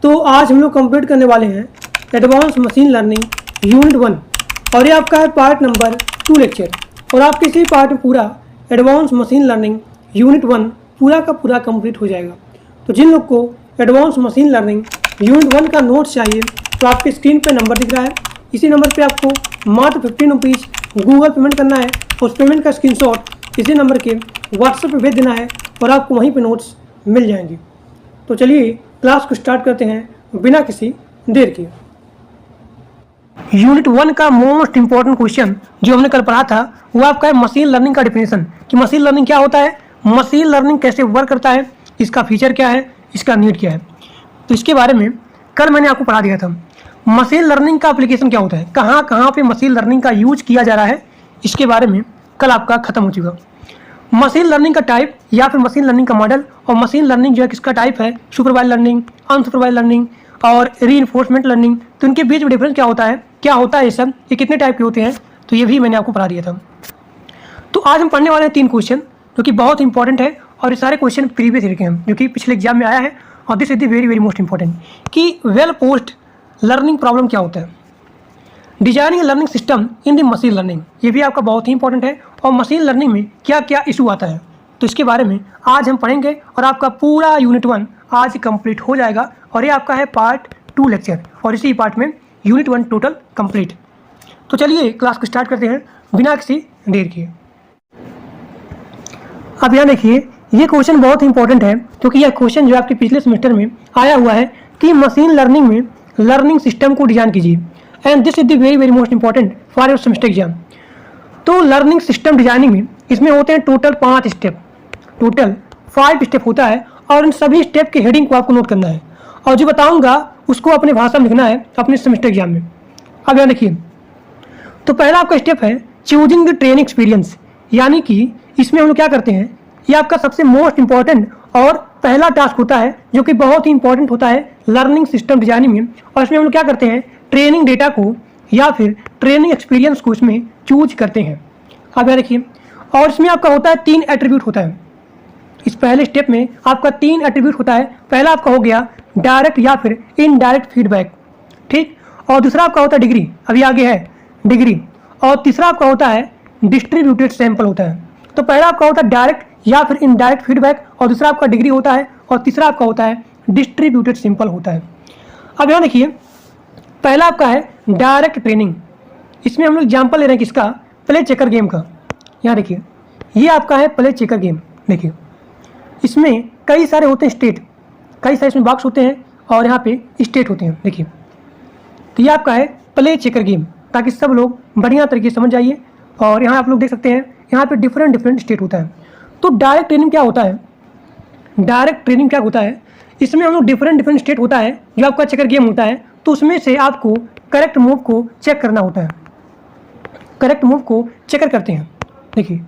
तो आज हम लोग कंप्लीट करने वाले हैं एडवांस मशीन लर्निंग यूनिट 1 और ये आपका है पार्ट नंबर 2 लेक्चर। और आपके इसी पार्ट में पूरा एडवांस मशीन लर्निंग यूनिट 1 पूरा का पूरा कंप्लीट हो जाएगा। तो जिन लोग को एडवांस मशीन लर्निंग यूनिट 1 का नोट्स चाहिए तो आपके स्क्रीन पर नंबर दिख रहा है, इसी नंबर पर आपको मात्र 15 रुपीज़ गूगल पेमेंट करना है। उस पेमेंट का स्क्रीनशॉट इसी नंबर के व्हाट्सएप पे भेज देना है और आपको वहीं पे नोट्स मिल जाएंगे। तो चलिए क्लास को स्टार्ट करते हैं बिना किसी देर के। यूनिट 1 का मोस्ट इंपॉर्टेंट क्वेश्चन जो हमने कल पढ़ा था वो आपका है मशीन लर्निंग का डेफिनेशन, कि मशीन लर्निंग क्या होता है, मशीन लर्निंग कैसे वर्क करता है, इसका फीचर क्या है, इसका नीड क्या है। तो इसके बारे में कल मैंने आपको पढ़ा दिया था। मशीन लर्निंग का एप्लीकेशन क्या होता है, कहाँ कहाँ पे मशीन लर्निंग का यूज किया जा रहा है, इसके बारे में कल आपका खत्म हो चुका। मशीन लर्निंग का टाइप या फिर मशीन लर्निंग का मॉडल, और मशीन लर्निंग जो है किसका टाइप है, सुपरवाइज लर्निंग, अनसुपरवाइज लर्निंग और रीइंफोर्समेंट लर्निंग, तो इनके बीच में डिफरेंस क्या होता है ये सब, ये कितने टाइप के होते हैं, तो ये भी मैंने आपको पढ़ा दिया था। तो आज हम पढ़ने वाले हैं 3 क्वेश्चन जो कि बहुत इंपॉर्टेंट है, और ये सारे क्वेश्चन प्रीवियस ईयर के हैं जो कि पिछले एग्जाम में आया है। और this is the very very most important कि वेल पोस्ट लर्निंग प्रॉब्लम क्या होता है, designing learning system in the machine learning, ये भी आपका बहुत ही इंपॉर्टेंट है, और मशीन लर्निंग में क्या क्या इशू आता है, तो इसके बारे में आज हम पढ़ेंगे। और आपका पूरा यूनिट 1 आज कंप्लीट हो जाएगा, और ये आपका है पार्ट 2 लेक्चर, और इसी पार्ट में यूनिट 1 टोटल कंप्लीट। तो चलिए क्लास को स्टार्ट करते हैं बिना किसी देर के। अब यहाँ देखिए, ये क्वेश्चन बहुत ही इंपॉर्टेंट है क्योंकि यह क्वेश्चन जो आपके पिछले सेमेस्टर में आया हुआ है कि मशीन लर्निंग में लर्निंग सिस्टम को डिजाइन कीजिए, and this is the very very most important for your semester exam. तो लर्निंग सिस्टम डिजाइनिंग में इसमें होते हैं टोटल 5 स्टेप, टोटल 5 स्टेप होता है, और इन सभी स्टेप की हेडिंग को आपको नोट करना है, और जो बताऊंगा उसको अपने भाषा में लिखना है अपने सेमेस्टर एग्जाम में। अब यहाँ देखिए, तो पहला आपका स्टेप है चूजिंग द ट्रेनिंग एक्सपीरियंस, यानी कि इसमें हम लोग क्या करते हैं, ये आपका सबसे मोस्ट इंपॉर्टेंट और पहला टास्क होता है जो कि बहुत ही इंपॉर्टेंट होता है लर्निंग सिस्टम डिजाइनिंग में। और इसमें हम लोग क्या करते हैं, ट्रेनिंग डेटा को या फिर ट्रेनिंग एक्सपीरियंस को इसमें चूज करते हैं। अब यहाँ देखिए, और इसमें आपका होता है 3 एट्रीब्यूट होता है। इस पहले स्टेप में आपका 3 एट्रीब्यूट होता है। पहला आपका हो गया डायरेक्ट या फिर इनडायरेक्ट फीडबैक, ठीक, और दूसरा आपका होता है डिग्री, अभी आगे है डिग्री, और तीसरा आपका होता है डिस्ट्रीब्यूटेड सैंपल होता है। तो पहला आपका होता है डायरेक्ट या फिर इनडायरेक्ट फीडबैक, और दूसरा आपका डिग्री होता है, और तीसरा आपका होता है डिस्ट्रीब्यूटेड सैंपल होता है। अब यहाँ देखिए, पहला आपका है डायरेक्ट ट्रेनिंग, इसमें हम लोग एग्जाम्पल ले रहे हैं किसका, प्ले चेकर गेम का। यहाँ देखिए, ये आपका है प्ले चेकर गेम। देखिए इसमें कई सारे होते हैं स्टेट, कई सारे इसमें बॉक्स होते हैं और यहाँ पे स्टेट होते हैं। देखिए, तो ये आपका है प्ले चेकर गेम, ताकि सब लोग बढ़िया तरीके से समझ जाइए। और यहाँ आप लोग देख सकते हैं, यहाँ पे डिफरेंट स्टेट होता है। तो डायरेक्ट ट्रेनिंग क्या होता है, डायरेक्ट ट्रेनिंग क्या होता है, इसमें हम लोग डिफरेंट स्टेट होता है जो आपका चेकर गेम होता है, तो उसमें से आपको करेक्ट मूव को चेक करना होता है, करेक्ट मूव को चेकर करते हैं। देखिए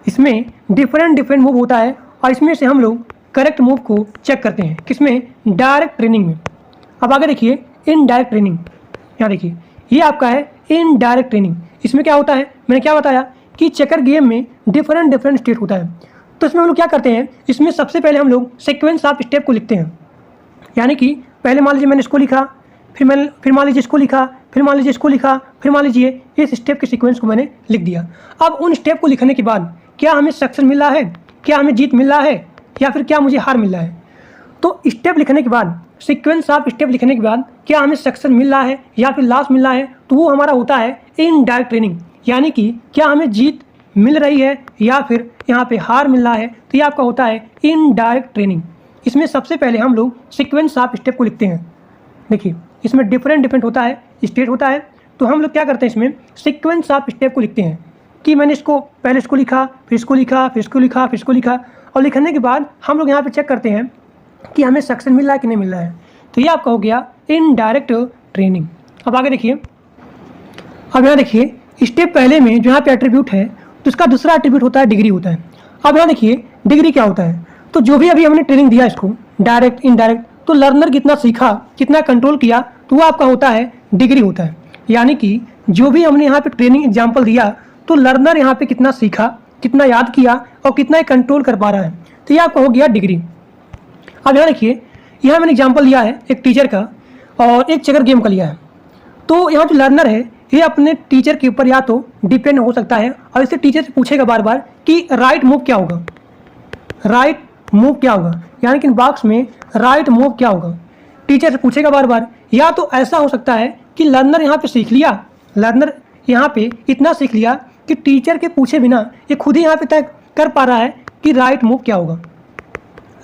इसमें डिफरेंट मूव होता है, और इसमें से हम लोग करेक्ट मूव को चेक करते हैं, किसमें, डायरेक्ट ट्रेनिंग में। अब आगे देखिए इनडायरेक्ट ट्रेनिंग, यहाँ देखिए ये आपका है इनडायरेक्ट ट्रेनिंग। इसमें क्या होता है, मैंने क्या बताया कि चेकर गेम में डिफरेंट स्टेट होता है। तो इसमें हम लोग क्या करते हैं, इसमें सबसे पहले हम लोग सीक्वेंस ऑफ स्टेप को लिखते हैं, यानी कि पहले मान लीजिए मैंने इसको लिखा, फिर मान लीजिए इसको लिखा, फिर मान लीजिए इसको लिखा, फिर मान लीजिए इस स्टेप के सीक्वेंस को मैंने लिख दिया। अब उन स्टेप को लिखने के बाद क्या हमें सक्सेस मिल रहा है, क्या हमें जीत मिल रहा है, या फिर क्या मुझे हार मिल रहा है। तो स्टेप लिखने के बाद, सीक्वेंस ऑफ स्टेप लिखने के बाद क्या हमें सक्सेस मिल रहा है या फिर लॉस मिल रहा है, तो वो हमारा होता है इनडायरेक्ट ट्रेनिंग, यानी कि क्या हमें जीत मिल रही है या फिर यहाँ पे हार मिल रहा है, तो ये आपका होता है इनडायरेक्ट ट्रेनिंग। इसमें सबसे पहले हम लोग सीक्वेंस ऑफ स्टेप को लिखते हैं। देखिए इसमें डिफरेंट होता है, स्टेट होता है, तो हम लोग क्या करते हैं, इसमें सीक्वेंस ऑफ स्टेप को लिखते हैं कि मैंने इसको पहले इसको लिखा, फिर इसको लिखा, फिर इसको लिखा, फिर इसको लिखा, और लिखने के बाद हम लोग यहाँ पे चेक करते हैं कि हमें सक्सेस मिल रहा है कि नहीं मिल रहा है। तो ये आपका हो गया इनडायरेक्ट ट्रेनिंग। अब आगे देखिए, अब यहाँ देखिए स्टेप पहले में जो यहाँ पे एट्रीब्यूट है, तो इसका दूसरा एट्रीब्यूट होता है डिग्री होता है। अब यहाँ देखिए डिग्री क्या होता है, तो जो भी अभी हमने ट्रेनिंग दिया इसको डायरेक्ट इनडायरेक्ट, तो लर्नर कितना सीखा, कितना कंट्रोल किया, तो वो आपका होता है डिग्री होता है। यानी कि जो भी हमने यहाँ पे ट्रेनिंग एग्जाम्पल दिया, तो लर्नर यहाँ पे कितना सीखा, कितना याद किया और कितना कंट्रोल कर पा रहा है, तो ये आपका हो गया डिग्री। अब यहाँ देखिए यहाँ मैंने एग्जाम्पल लिया है एक टीचर का और एक चेकर गेम का लिया है। तो यहाँ जो लर्नर है ये अपने टीचर के ऊपर या तो डिपेंड हो सकता है और इससे टीचर से पूछेगा बार बार कि राइट मूव क्या होगा, राइट मूव क्या होगा, यानी कि बॉक्स में राइट मूव क्या होगा, टीचर से पूछेगा बार बार। या तो ऐसा हो सकता है कि लर्नर यहाँ पे सीख लिया, लर्नर यहाँ पे इतना सीख लिया कि टीचर के पूछे बिना ये खुद ही यहाँ पे तय कर पा रहा है कि राइट मूव क्या होगा,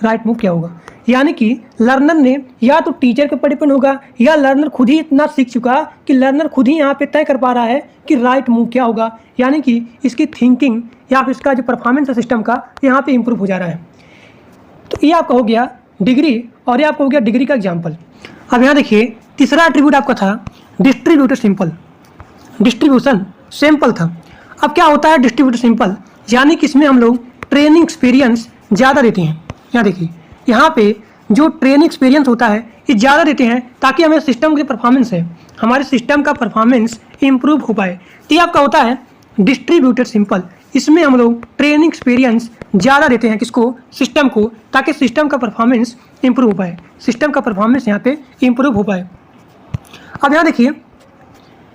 राइट मूव क्या होगा। यानी कि लर्नर ने या तो टीचर के ऊपर डिपेंड होगा या लर्नर खुद ही इतना सीख चुका कि लर्नर खुद ही यहाँ पे तय कर पा रहा है कि राइट मूव क्या होगा, यानी कि इसकी थिंकिंग या फिर इसका जो परफॉर्मेंस है सिस्टम का यहाँ पे इम्प्रूव हो जा रहा है। तो ये आपका हो गया डिग्री और ये आपका हो गया डिग्री का एग्जाम्पल। अब यहाँ देखिए तीसरा एट्रीब्यूट आपका था डिस्ट्रीब्यूटेड सिंपल, डिस्ट्रीब्यूशन सिंपल था। अब क्या होता है डिस्ट्रीब्यूटेड सिंपल, यानी कि इसमें हम लोग ट्रेनिंग एक्सपीरियंस ज़्यादा देते हैं। यहाँ देखिए यहाँ पे जो ट्रेनिंग एक्सपीरियंस होता है ये ज़्यादा देते हैं ताकि हमें सिस्टम की परफॉर्मेंस है, हमारे सिस्टम का परफॉर्मेंस इम्प्रूव हो पाए। तो ये आपका होता है डिस्ट्रीब्यूटेड सिंपल। इसमें हम लोग ट्रेनिंग एक्सपीरियंस ज़्यादा देते हैं किसको, सिस्टम को, ताकि सिस्टम का परफॉर्मेंस इम्प्रूव हो पाए, सिस्टम का परफॉर्मेंस यहाँ पे इम्प्रूव हो पाए। अब यहाँ देखिए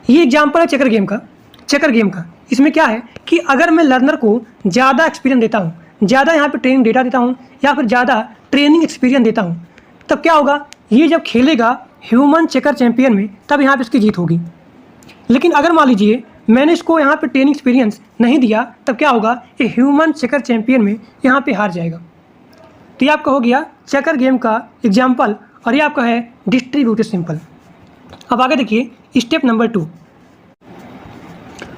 ये एग्जाम्पल है चेकर गेम का, चेकर गेम का। इसमें क्या है कि अगर मैं लर्नर को ज़्यादा एक्सपीरियंस देता हूँ, ज़्यादा यहाँ पे ट्रेनिंग डेटा देता हूँ या फिर ज़्यादा ट्रेनिंग एक्सपीरियंस देता हूँ, तब क्या होगा, ये जब खेलेगा ह्यूमन चेकर चैंपियन में तब यहाँ पे इसकी जीत होगी। लेकिन अगर मान लीजिए मैंने इसको यहाँ पे ट्रेनिंग एक्सपीरियंस नहीं दिया, तब क्या होगा, ये ह्यूमन चेकर चैंपियन में यहाँ पे हार जाएगा। तो ये आपका हो गया चेकर गेम का एग्जाम्पल और ये आपका है डिस्ट्रीब्यूटेड सिंपल। अब आगे देखिए स्टेप नंबर 2।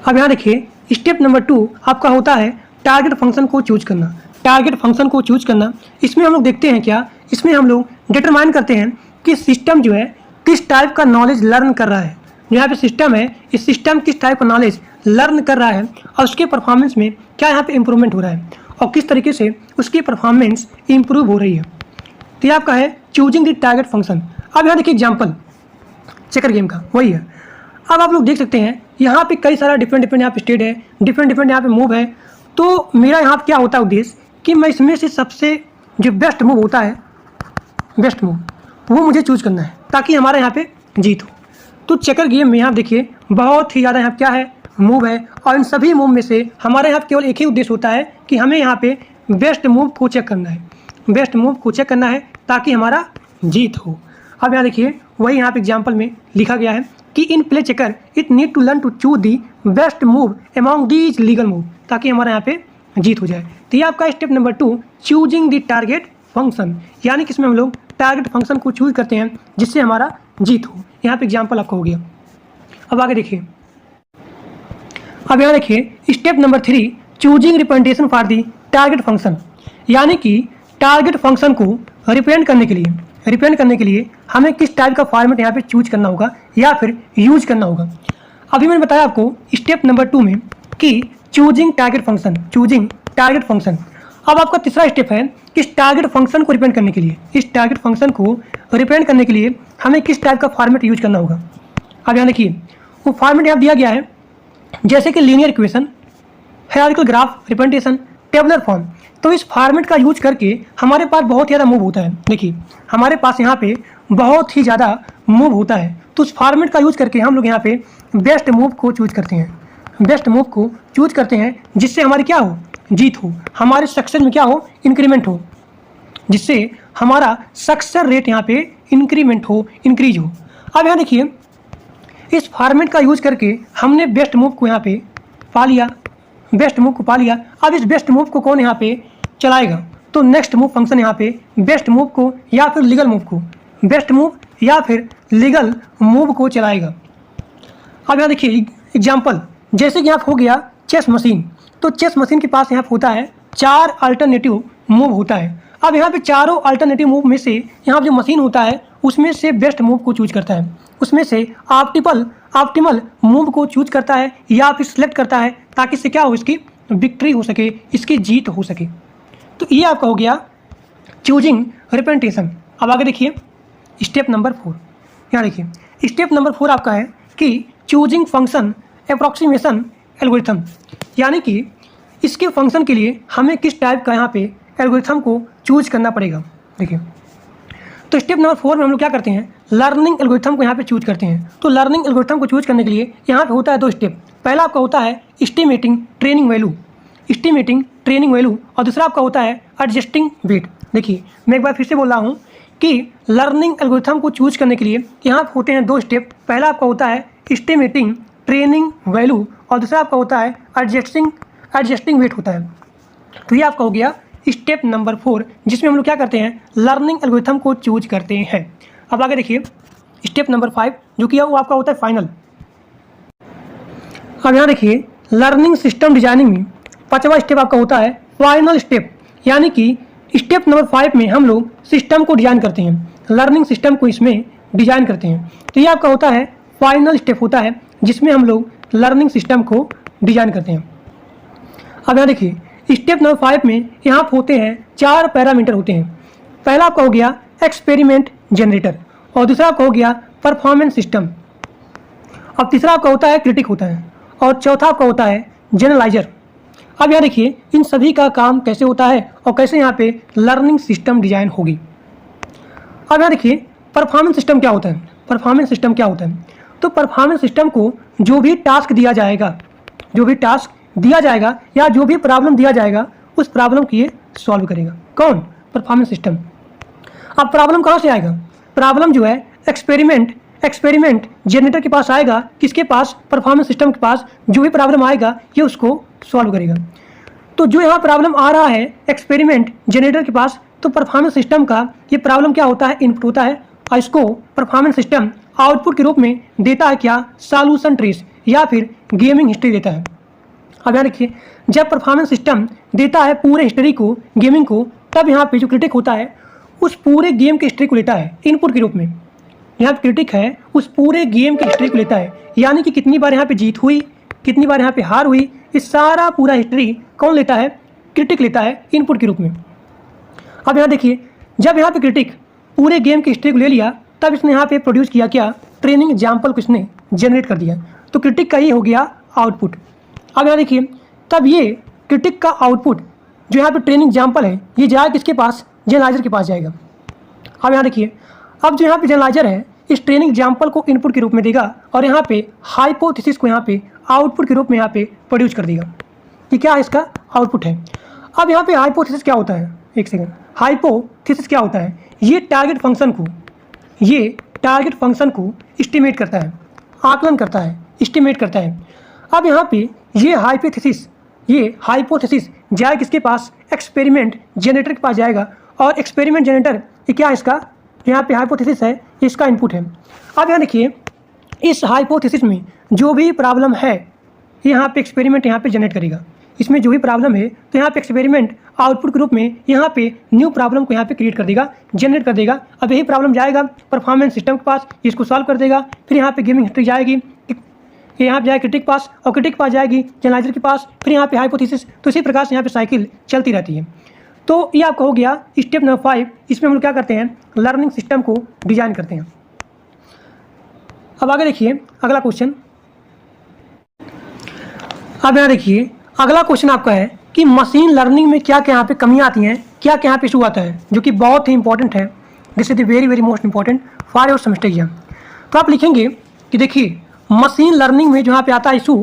अब यहाँ देखिए स्टेप नंबर 2 आपका होता है टारगेट फंक्शन को चूज करना, टारगेट फंक्शन को चूज करना। इसमें हम लोग देखते हैं क्या, इसमें हम लोग डिटरमाइन करते हैं कि सिस्टम जो है किस टाइप का नॉलेज लर्न कर रहा है। यहाँ पे सिस्टम है, इस सिस्टम किस टाइप का नॉलेज लर्न कर रहा है और उसके परफॉर्मेंस में क्या यहाँ पे इम्प्रूवमेंट हो रहा है और किस तरीके से उसकी परफॉर्मेंस इम्प्रूव हो रही है। तो ये आपका है चूजिंग द टारगेट फंक्शन। अब यहाँ देखिए एग्जाम्पल चेकर गेम का वही है। अब आप लोग देख सकते हैं यहाँ पे कई सारा डिफरेंट यहाँ पे स्टेट है, डिफरेंट यहाँ पे मूव है। तो मेरा यहाँ पे क्या होता है उद्देश्य कि मैं इसमें से सबसे जो बेस्ट मूव होता है, बेस्ट मूव वो मुझे चूज करना है ताकि हमारा यहाँ पे जीत हो। तो चेकर गेम में यहाँ देखिए बहुत ही ज़्यादा यहाँ क्या है, मूव है और इन सभी मूव में से हमारे यहाँ केवल एक ही उद्देश्य होता है कि हमें यहाँ पे बेस्ट मूव को चेक करना है, बेस्ट मूव को चेक करना है ताकि हमारा जीत हो। अब यहाँ देखिए वही यहाँ पे एग्जाम्पल में लिखा गया है कि in play checker it need to learn to choose the best move among these legal move, ताकि हमारा यहाँ पे जीत हो जाए। तो ये आपका step number 2 choosing the target function, यानी कि इसमें हम लोग टारगेट फंक्शन को चूज करते हैं जिससे हमारा जीत हो। यहाँ पे एग्जाम्पल आपका हो गया। अब आगे देखिए, अब यहाँ देखिए step number 3 choosing representation for the target function, यानी कि टारगेट फंक्शन को रिप्रेजेंट करने के लिए हमें किस टाइप का फॉर्मेट यहाँ पे चूज करना होगा या फिर यूज करना होगा। अभी मैंने बताया आपको स्टेप नंबर 2 में कि choosing target function, choosing target function. अब आपका तीसरा स्टेप है कि इस टारगेट फंक्शन को रिप्रेजेंट करने के लिए, इस टारगेट फंक्शन को रिप्रेजेंट करने के लिए हमें किस टाइप का फॉर्मेट यूज करना होगा। अब यहाँ देखिए वो फॉर्मेट यहाँ दिया गया है जैसे कि linear equation, hierarchical graph representation, tabular form. तो इस फॉर्मेट का यूज करके हमारे पास बहुत ज़्यादा मूव होता है। देखिए हमारे पास यहाँ पे बहुत ही ज़्यादा मूव होता है, तो उस फॉर्मेट का यूज करके हम लोग यहाँ पे बेस्ट मूव को चूज करते हैं, बेस्ट मूव को चूज करते हैं जिससे हमारी क्या हो, जीत हो, हमारे सक्सेस में क्या हो, इंक्रीमेंट हो, जिससे हमारा सक्सेस रेट यहाँ पे इंक्रीमेंट हो, इंक्रीज हो। अब यहाँ देखिए इस फॉर्मेट का यूज करके हमने बेस्ट मूव को यहाँ पे पा लिया, बेस्ट मूव को पा लिया। अब इस बेस्ट मूव को कौन यहाँ पे चलाएगा, तो नेक्स्ट मूव फंक्शन यहाँ पे बेस्ट मूव को या फिर लीगल मूव को, बेस्ट मूव या फिर लीगल मूव को चलाएगा। अब यहाँ देखिए एग्जाम्पल, जैसे कि यहाँ हो गया चेस मशीन, तो चेस मशीन के पास यहाँ होता है 4 अल्टरनेटिव मूव होता है। अब यहाँ पे चारों अल्टरनेटिव मूव में से यहाँ जो मशीन होता है उसमें से बेस्ट मूव को चूज करता है, उसमें से ऑप्टिमल मूव को चूज करता है या फिर सिलेक्ट करता है ताकि इससे क्या हो, इसकी विक्ट्री हो सके, इसकी जीत हो सके। तो ये आपका हो गया चूजिंग रिप्रेजेंटेशन। अब आगे देखिए स्टेप नंबर 4। यहाँ देखिए स्टेप नंबर 4 आपका है कि चूजिंग फंक्शन अप्रॉक्सीमेशन एल्गोरिथम, यानी कि इसके फंक्शन के लिए हमें किस टाइप का यहाँ पे एल्गोरिथम को चूज करना पड़ेगा। देखिए तो स्टेप नंबर 4 में हम लोग क्या करते हैं, लर्निंग एल्गोरिथम को यहाँ पे चूज करते हैं। तो लर्निंग एल्गोरिथम को चूज करने के लिए यहाँ पे होता है 2 स्टेप। पहला आपका होता है estimating training value, estimating training value, और दूसरा आपका होता है एडजस्टिंग वेट। देखिए मैं एक बार फिर से बोल रहा हूँ कि लर्निंग एल्गोरिथम को चूज करने के लिए यहाँ होते हैं 2 स्टेप। पहला आपका होता है एस्टिमेटिंग ट्रेनिंग वैल्यू और दूसरा आपका होता है एडजस्टिंग वेट होता है। तो ये आपका हो गया स्टेप नंबर 4, जिसमें हम लोग क्या करते हैं, लर्निंग एल्गोरिथम को चूज करते हैं। अब आगे देखिए स्टेप नंबर 5 जो कि वो आपका होता है फाइनल। अब यहाँ देखिए लर्निंग सिस्टम डिजाइनिंग में 5वां स्टेप आपका होता है फाइनल स्टेप, यानी कि स्टेप नंबर 5 में हम लोग सिस्टम को डिजाइन करते हैं, लर्निंग सिस्टम को इसमें डिजाइन करते हैं। तो ये आपका होता है फाइनल स्टेप होता है, जिसमें हम लोग लर्निंग सिस्टम को डिजाइन करते हैं। अब यहाँ देखिए स्टेप नंबर 5 में यहाँ होते हैं 4 पैरामीटर होते हैं। पहला आपका हो गया एक्सपेरिमेंट जनरेटर और दूसरा आपका हो गया परफॉर्मेंस सिस्टम, अब तीसरा आपका होता है क्रिटिक होता है और चौथा आपका होता है जनरलाइजर। अब यहाँ देखिए इन सभी का काम कैसे होता है और कैसे यहाँ पे लर्निंग सिस्टम डिजाइन होगी। अब यहाँ देखिए परफॉर्मेंस सिस्टम क्या होता है, परफॉर्मेंस सिस्टम क्या होता है, तो परफॉर्मेंस सिस्टम को जो भी टास्क दिया जाएगा, जो भी टास्क दिया जाएगा या जो भी प्रॉब्लम दिया जाएगा उस प्रॉब्लम की ये सॉल्व करेगा। कौन, परफॉर्मेंस सिस्टम। अब प्रॉब्लम कहाँ से आएगा, प्रॉब्लम जो है एक्सपेरिमेंट जनरेटर के पास आएगा, किसके पास, परफॉर्मेंस सिस्टम के पास। जो भी प्रॉब्लम आएगा ये उसको सॉल्व करेगा। तो जो यहाँ प्रॉब्लम आ रहा है एक्सपेरिमेंट जनरेटर के पास, तो परफॉर्मेंस सिस्टम का ये प्रॉब्लम क्या होता है, इनपुट होता है और इसको परफॉर्मेंस सिस्टम आउटपुट के रूप में देता है क्या, सॉल्यूशन ट्रेस या फिर गेमिंग हिस्ट्री देता है। अब यहाँ देखिए जब परफॉर्मेंस सिस्टम देता है पूरे हिस्ट्री को, गेमिंग को, तब यहाँ पे जो क्रिटिक होता है उस पूरे गेम की हिस्ट्री को लेता है इनपुट के रूप में। यहाँ पे क्रिटिक है उस पूरे गेम की हिस्ट्री को लेता है, यानी कि कितनी बार यहाँ पे जीत हुई, कितनी बार यहाँ पे हार हुई, इस सारा पूरा हिस्ट्री कौन लेता है, क्रिटिक लेता है इनपुट के रूप में। अब यहाँ देखिए जब यहाँ पे क्रिटिक पूरे गेम की हिस्ट्री को ले लिया, तब इसने यहाँ पे प्रोड्यूस किया क्या, ट्रेनिंग एग्जाम्पल को इसने जनरेट कर दिया। तो क्रिटिक का ही हो गया आउटपुट। अब यहाँ देखिए तब ये क्रिटिक का आउटपुट जो यहाँ पे ट्रेनिंग एग्जाम्पल है ये जाएगा किसके पास, जनरलाइजर के पास जाएगा। अब यहाँ देखिए अब जो यहाँ पे जनरलाइजर है इस ट्रेनिंग एग्जाम्पल को इनपुट के रूप में देगा और यहाँ पे हाइपोथेसिस को यहाँ पे आउटपुट के रूप में यहाँ पे प्रोड्यूस कर देगा कि क्या इसका आउटपुट है। अब यहाँ पे हाइपोथेसिस क्या होता है, एक सेकेंड, हाइपोथेसिस क्या होता है, ये टारगेट फंक्शन को एस्टिमेट करता है, आकलन करता है, एस्टिमेट करता है। अब यहाँ पे ये हाइपोथेसिस जाए किसके पास, एक्सपेरिमेंट जनरेटर के पास जाएगा और एक्सपेरिमेंट जनरेटर ये क्या है, इसका यहाँ पे हाइपोथेसिस है, इसका इनपुट है। अब यहाँ देखिए इस हाइपोथेसिस में जो भी प्रॉब्लम है यहाँ पे एक्सपेरिमेंट यहाँ पे जनरेट करेगा, इसमें जो भी प्रॉब्लम है तो यहाँ पे एक्सपेरिमेंट आउटपुट के रूप में यहाँ पे न्यू प्रॉब्लम को यहाँ पे क्रिएट कर देगा, जनरेट कर देगा। अब यही प्रॉब्लम जाएगा परफॉर्मेंस सिस्टम के पास, इसको सॉल्व कर देगा। फिर यहाँ पे गेमिंग हिस्ट्री जाएगी, यहाँ पे जाएगी क्रिटिक पास और क्रिटिक पास जाएगी जनरलाइजर के पास, फिर यहाँ पे हाइपोथेसिस। तो इसी प्रकार से यहाँ पे साइकिल चलती रहती है। तो ये आपका हो गया स्टेप नंबर 5। इसमें हम लोग क्या करते हैं, लर्निंग सिस्टम को डिजाइन करते हैं। अब आगे देखिए अगला क्वेश्चन। अब यहाँ देखिए अगला क्वेश्चन आपका है कि मशीन लर्निंग में क्या क्या यहाँ पे कमियाँ आती हैं, क्या क्या यहाँ पे इशू आता है, जो कि बहुत ही इंपॉर्टेंट है। This is the very very most important for your semester exam. तो आप लिखेंगे कि देखिए मशीन लर्निंग में जो यहाँ पे आता है इशू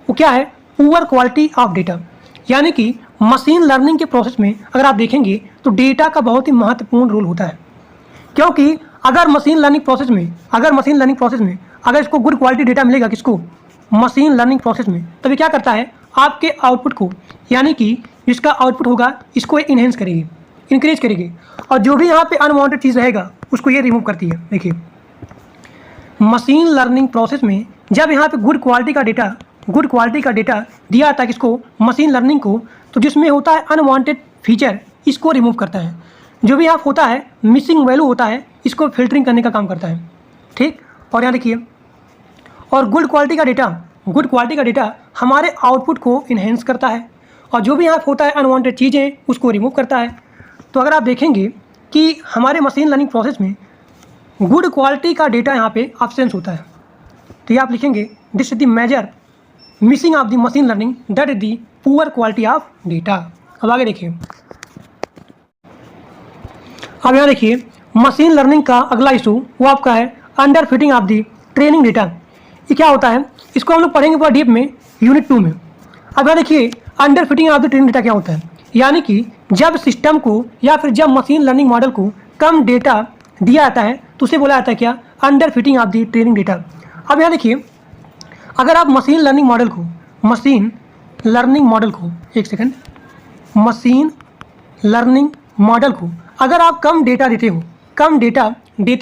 वो क्या है, पुअर क्वालिटी ऑफ डेटा। यानी कि मशीन लर्निंग के प्रोसेस में अगर आप देखेंगे तो डेटा का बहुत ही महत्वपूर्ण रोल होता है, क्योंकि अगर मशीन लर्निंग प्रोसेस में अगर इसको गुड क्वालिटी डेटा मिलेगा, किसको, मशीन लर्निंग प्रोसेस में, तब ये क्या करता है, आपके आउटपुट को, यानी कि जिसका आउटपुट होगा इसको इनहेंस करेगी, इंक्रीज करेगी, और जो भी यहाँ पे अनवांटेड चीज़ रहेगा उसको ये रिमूव करती है। देखिए मशीन लर्निंग प्रोसेस में जब यहाँ पे गुड क्वालिटी का डेटा दिया जाता है किसको, मशीन लर्निंग को, तो जिसमें होता है अनवांटेड फीचर इसको रिमूव करता है। जो भी यहाँ होता है मिसिंग वैल्यू होता है इसको फिल्टरिंग करने का काम करता है, ठीक। और यहाँ देखिए और गुड क्वालिटी का डेटा हमारे आउटपुट को इन्हेंस करता है, और जो भी यहाँ होता है अनवांटेड चीज़ें उसको रिमूव करता है। तो अगर आप देखेंगे कि हमारे मशीन लर्निंग प्रोसेस में गुड क्वालिटी का डेटा यहाँ पे एब्सेंस होता है, तो ये आप लिखेंगे this is the major missing of the machine learning, that is the poor quality of data. अब आगे देखिए, अब यहाँ देखिए मशीन लर्निंग का अगला इशू वो आपका है under fitting of the training data. ये क्या होता है, इसको हम लोग पढ़ेंगे पूरा डीप में यूनिट 2 में। अब यहाँ देखिए under fitting of the training data क्या होता है, यानी कि जब सिस्टम को या फिर जब मशीन लर्निंग मॉडल को कम डेटा दिया जाता है तो उसे बोला जाता है क्या, under fitting of the training data. अब यहाँ देखिए अगर आप मशीन लर्निंग मॉडल को एक सेकंड, मशीन लर्निंग मॉडल को अगर आप कम डेटा देते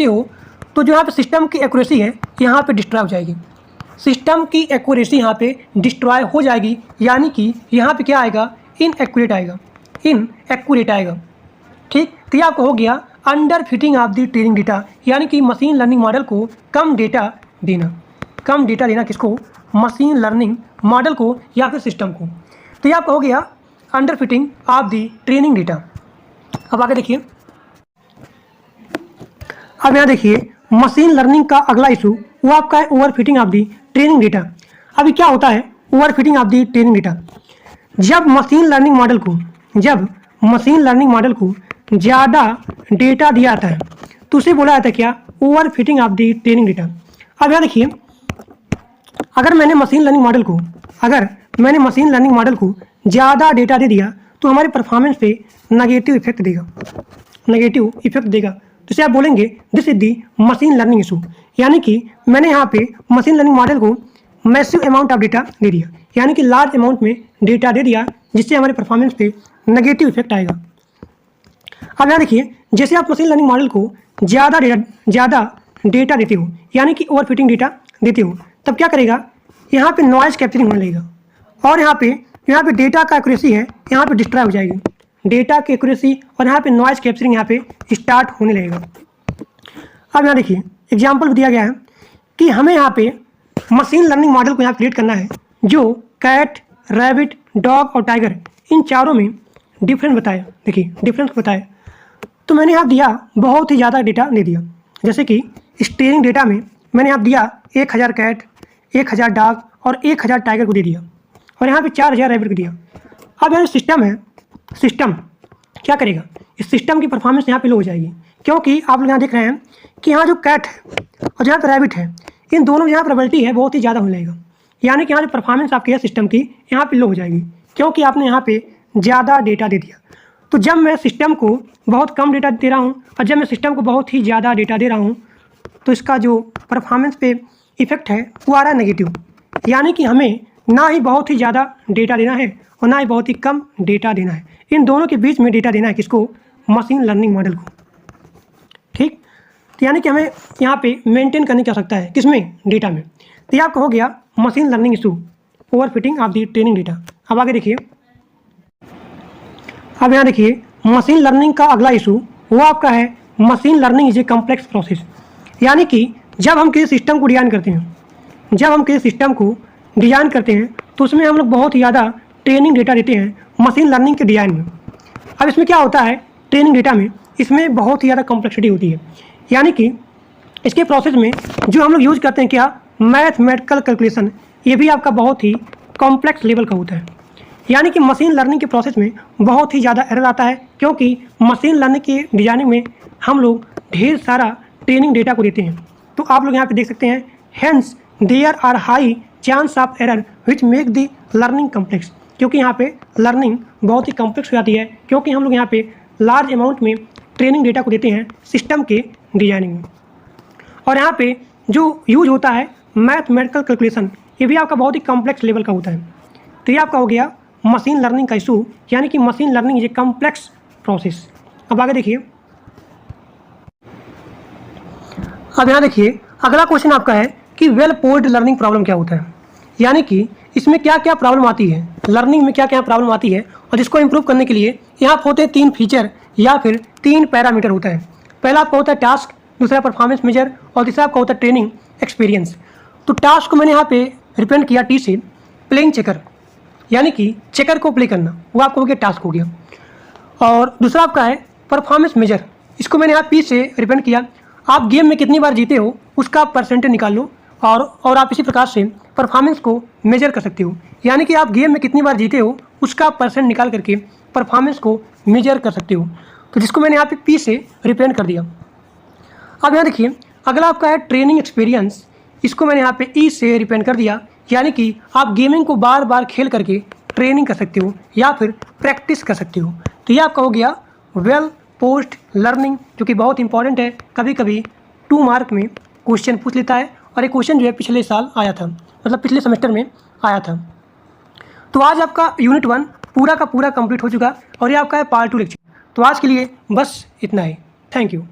हो तो जो यहाँ पे सिस्टम की एक्यूरेसी है यहाँ पे डिस्ट्रॉय हो जाएगी। सिस्टम की एक्यूरेसी यहाँ पे डिस्ट्रॉय हो जाएगी, यानी कि यहाँ पे क्या आएगा, इनएक्यूरेट आएगा। ठीक, तो ये आपको हो गया under fitting of the training data, यानी कि मशीन लर्निंग मॉडल को कम डेटा देना किसको, मशीन लर्निंग मॉडल को या फिर सिस्टम को। तो ये आपका हो गया under fitting of the training data. अब आगे देखिए, अब यहाँ देखिए मशीन लर्निंग का अगला इशू वो आपका है over fitting of the training data. अभी क्या होता है over fitting of the training data, जब मशीन लर्निंग मॉडल को ज़्यादा डेटा दिया जाता है तो उसे बोला जाता है क्या, over fitting of the training data. अब यहाँ देखिए अगर मैंने मशीन लर्निंग मॉडल को ज़्यादा डेटा दे दिया तो हमारे परफॉर्मेंस पे नेगेटिव इफेक्ट देगा। तो इसे आप बोलेंगे this is the machine learning issue, यानी कि मैंने यहाँ पे मशीन लर्निंग मॉडल को मैसिव अमाउंट ऑफ डेटा दे दिया, यानी कि लार्ज अमाउंट में डेटा दे दिया जिससे हमारे परफॉर्मेंस पे नेगेटिव इफेक्ट आएगा। अब यहाँ देखिए जैसे आप मशीन लर्निंग मॉडल को ज़्यादा डेटा देते हो, यानी कि ओवर फिटिंग डेटा देते हो, तब क्या करेगा, यहाँ पे नॉइज़ कैप्चरिंग होने लगेगा और यहाँ पे डेटा का एक्यूरेसी है यहाँ पे डिस्ट्रॉय हो जाएगी। डेटा की एक्यूरेसी और यहाँ पे नॉइज़ कैप्चरिंग यहाँ पे स्टार्ट होने लगेगा। अब यहाँ देखिए एग्जाम्पल भी दिया गया है कि हमें यहाँ पे मशीन लर्निंग मॉडल को यहाँ क्रिएट करना है जो कैट, रैबिट, डॉग और टाइगर इन चारों में डिफरेंस बताए। तो मैंने यहाँ दिया बहुत ही ज़्यादा डेटा दे दिया, जैसे कि ट्रेनिंग डेटा में मैंने यहाँ दिया 1000 कैट, 1000 डॉग और 1000 टाइगर को दे दिया और यहाँ पे 4000 रैबिट को दिया। अब यहाँ सिस्टम क्या करेगा, इस सिस्टम की परफॉर्मेंस यहाँ पे लो हो जाएगी, क्योंकि आप लोग यहाँ देख रहे हैं कि यहाँ जो कैट है और जहाँ पर रैबिट है इन दोनों में यहाँ प्रोबेबिलिटी है बहुत ही ज़्यादा होने लगेगा, यानी कि यहाँ जो परफॉर्मेंस आपकी है सिस्टम की यहाँ पे लो हो जाएगी, क्योंकि आपने यहाँ पे ज़्यादा डेटा दे दिया। तो जब मैं सिस्टम को बहुत कम डेटा दे रहा हूँ और जब मैं सिस्टम को बहुत ही ज़्यादा डेटा दे रहा हूँ तो इसका जो परफॉर्मेंस पे इफेक्ट है वो आ रहा है नेगेटिव, यानी कि हमें ना ही बहुत ही ज़्यादा डेटा देना है और ना ही बहुत ही कम डेटा देना है, इन दोनों के बीच में डेटा देना है किसको, मशीन लर्निंग मॉडल को। ठीक, तो यानी कि हमें यहाँ पे मेंटेन करने की आवश्यकता है किसमें, डेटा में। तो ये आपका हो गया machine learning issue over fitting of the training data. अब आगे देखिए, अब यहाँ देखिए मशीन लर्निंग का अगला इशू वो आपका है machine learning is a complex process, यानी कि जब हम किसी सिस्टम को डिज़ाइन करते हैं तो उसमें हम लोग बहुत ही ज़्यादा ट्रेनिंग डेटा देते हैं मशीन लर्निंग के डिज़ाइन में। अब इसमें क्या होता है, ट्रेनिंग डेटा में इसमें बहुत ही ज़्यादा कॉम्प्लेक्सिटी होती है, यानी कि इसके प्रोसेस में जो हम लोग यूज़ करते हैं क्या, मैथमेटिकल कैलकुलेशन, ये भी आपका बहुत ही कॉम्प्लेक्स लेवल का होता है, यानी कि मशीन लर्निंग के प्रोसेस में बहुत ही ज़्यादा एरर आता है, क्योंकि मशीन लर्निंग की डिजाइनिंग में हम लोग ढेर सारा ट्रेनिंग डेटा को देते हैं। तो आप लोग यहाँ पे देख सकते हैं, hence there are high chance of error which make the learning complex, क्योंकि यहाँ पे लर्निंग बहुत ही कम्प्लेक्स हो जाती है, क्योंकि हम लोग यहाँ पे लार्ज अमाउंट में ट्रेनिंग डेटा को देते हैं सिस्टम के डिजाइनिंग में। और यहाँ पे जो यूज होता है मैथमेटिकल कैलकुलेशन, ये भी आपका बहुत ही कॉम्प्लेक्स लेवल का होता है। तो ये आपका हो गया मशीन लर्निंग का इशू, यानी कि machine learning is a complex process. अब आगे देखिए, अब यहाँ देखिए अगला क्वेश्चन आपका है कि वेल पोज्ड लर्निंग प्रॉब्लम क्या होता है, यानी कि इसमें क्या क्या प्रॉब्लम आती है, लर्निंग में क्या क्या प्रॉब्लम आती है और जिसको इम्प्रूव करने के लिए यहाँ पर होते हैं 3 फीचर या फिर 3 पैरामीटर होता है। पहला आपका होता है टास्क, दूसरा परफॉर्मेंस मेजर और तीसरा आपका होता है ट्रेनिंग एक्सपीरियंस। तो टास्क को मैंने यहाँ पे रिप्रेजेंट किया टी से, प्लेइंग चेकर, यानी कि चेकर को प्ले करना, वो आपको हो गया टास्क हो गया। और दूसरा आपका है परफॉर्मेंस मेजर, इसको मैंने यहाँ पी से रिप्रेजेंट किया, आप गेम में कितनी बार जीते हो उसका परसेंटेज निकाल लो और आप इसी प्रकार से परफॉर्मेंस को मेजर कर सकते हो, यानी कि आप गेम में कितनी बार जीते हो उसका परसेंट निकाल करके परफॉर्मेंस को मेजर कर सकते हो। तो जिसको मैंने यहाँ पे पी से रिप्रेजेंट कर दिया। अब यहाँ देखिए, अगला आपका है ट्रेनिंग एक्सपीरियंस। इसको मैंने यहाँ पे ई से रिप्रेजेंट कर दिया, यानी कि आप गेमिंग को बार बार खेल करके ट्रेनिंग कर सकते हो या फिर प्रैक्टिस कर सकते हो। तो ये आपका हो गया वेल पोस्ट लर्निंग, जो कि बहुत इंपॉर्टेंट है। कभी कभी 2 मार्क में क्वेश्चन पूछ लेता है, और एक क्वेश्चन जो है पिछले साल आया था, मतलब पिछले सेमेस्टर में आया था। तो आज आपका यूनिट 1 पूरा का पूरा कंप्लीट हो चुका, और ये आपका है पार्ट 2 लेक्चर। तो आज के लिए बस इतना ही। Thank you.